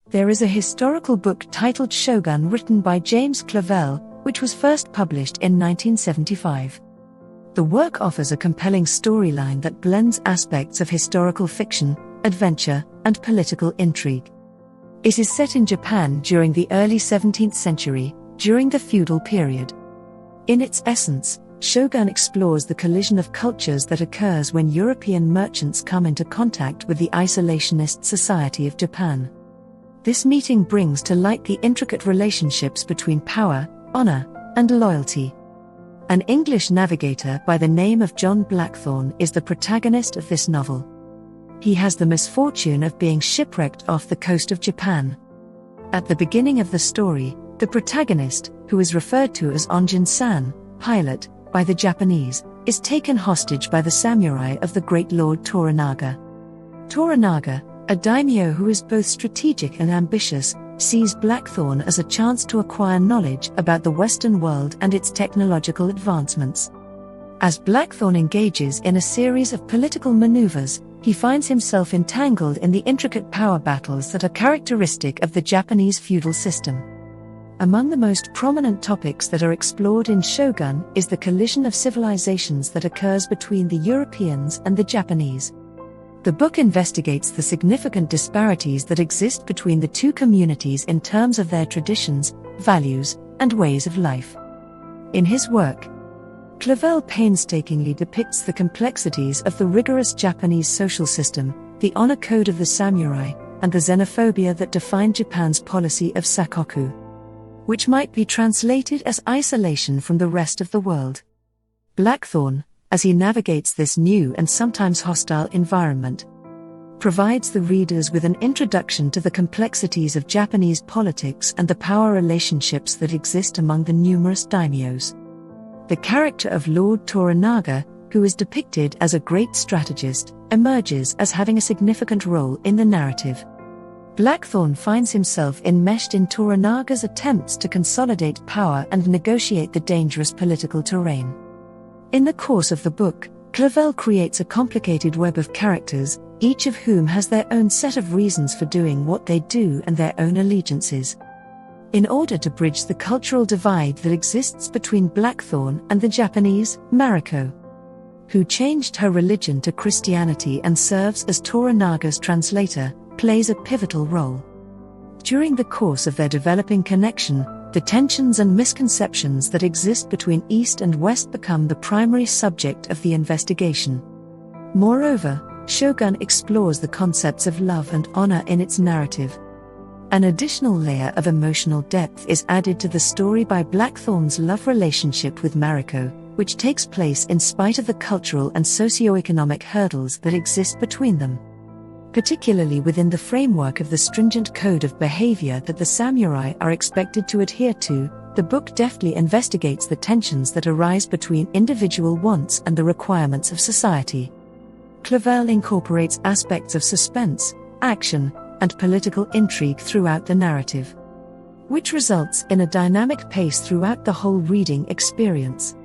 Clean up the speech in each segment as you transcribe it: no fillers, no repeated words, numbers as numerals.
There is a historical book titled Shōgun written by James Clavell, which was first published in 1975. The work offers a compelling storyline that blends aspects of historical fiction, adventure, and political intrigue. It is set in Japan during the early 17th century, during the feudal period. In its essence, Shōgun explores the collision of cultures that occurs when European merchants come into contact with the isolationist society of Japan. This meeting brings to light the intricate relationships between power, honor, and loyalty. An English navigator by the name of John Blackthorne is the protagonist of this novel. He has the misfortune of being shipwrecked off the coast of Japan. At the beginning of the story, the protagonist, who is referred to as Onjin-san, pilot, by the Japanese, is taken hostage by the samurai of the great lord Toranaga. Toranaga, a daimyo who is both strategic and ambitious, sees Blackthorne as a chance to acquire knowledge about the Western world and its technological advancements. As Blackthorne engages in a series of political maneuvers, he finds himself entangled in the intricate power battles that are characteristic of the Japanese feudal system. Among the most prominent topics that are explored in Shōgun is the collision of civilizations that occurs between the Europeans and the Japanese. The book investigates the significant disparities that exist between the two communities in terms of their traditions, values, and ways of life. In his work, Clavell painstakingly depicts the complexities of the rigorous Japanese social system, the honor code of the samurai, and the xenophobia that defined Japan's policy of sakoku, which might be translated as isolation from the rest of the world. Blackthorne, as he navigates this new and sometimes hostile environment, provides the readers with an introduction to the complexities of Japanese politics and the power relationships that exist among the numerous daimyos. The character of Lord Toranaga, who is depicted as a great strategist, emerges as having a significant role in the narrative. Blackthorne finds himself enmeshed in Toranaga's attempts to consolidate power and negotiate the dangerous political terrain. In the course of the book, Clavell creates a complicated web of characters, each of whom has their own set of reasons for doing what they do and their own allegiances. In order to bridge the cultural divide that exists between Blackthorne and the Japanese, Mariko, who changed her religion to Christianity and serves as Toranaga's translator, plays a pivotal role. During the course of their developing connection, the tensions and misconceptions that exist between East and West become the primary subject of the investigation. Moreover, Shōgun explores the concepts of love and honor in its narrative. An additional layer of emotional depth is added to the story by Blackthorne's love relationship with Mariko, which takes place in spite of the cultural and socio-economic hurdles that exist between them. Particularly within the framework of the stringent code of behavior that the samurai are expected to adhere to, the book deftly investigates the tensions that arise between individual wants and the requirements of society. Clavell incorporates aspects of suspense, action, and political intrigue throughout the narrative, which results in a dynamic pace throughout the whole reading experience.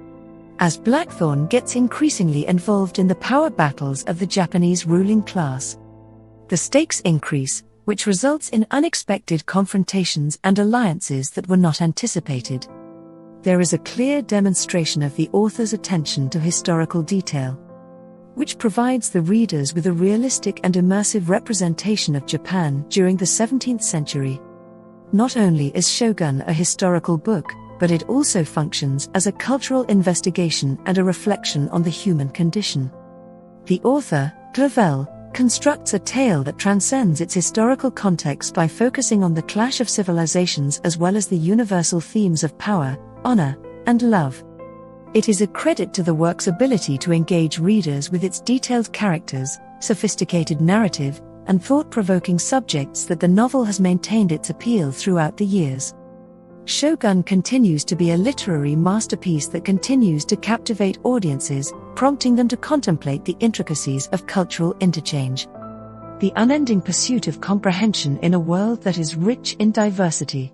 As Blackthorne gets increasingly involved in the power battles of the Japanese ruling class, the stakes increase, which results in unexpected confrontations and alliances that were not anticipated. There is a clear demonstration of the author's attention to historical detail, which provides the readers with a realistic and immersive representation of Japan during the 17th century. Not only is Shōgun a historical book, but it also functions as a cultural investigation and a reflection on the human condition. The author, Clavell, constructs a tale that transcends its historical context by focusing on the clash of civilizations as well as the universal themes of power, honor, and love. It is a credit to the work's ability to engage readers with its detailed characters, sophisticated narrative, and thought-provoking subjects that the novel has maintained its appeal throughout the years. Shōgun continues to be a literary masterpiece that continues to captivate audiences, prompting them to contemplate the intricacies of cultural interchange. The unending pursuit of comprehension in a world that is rich in diversity.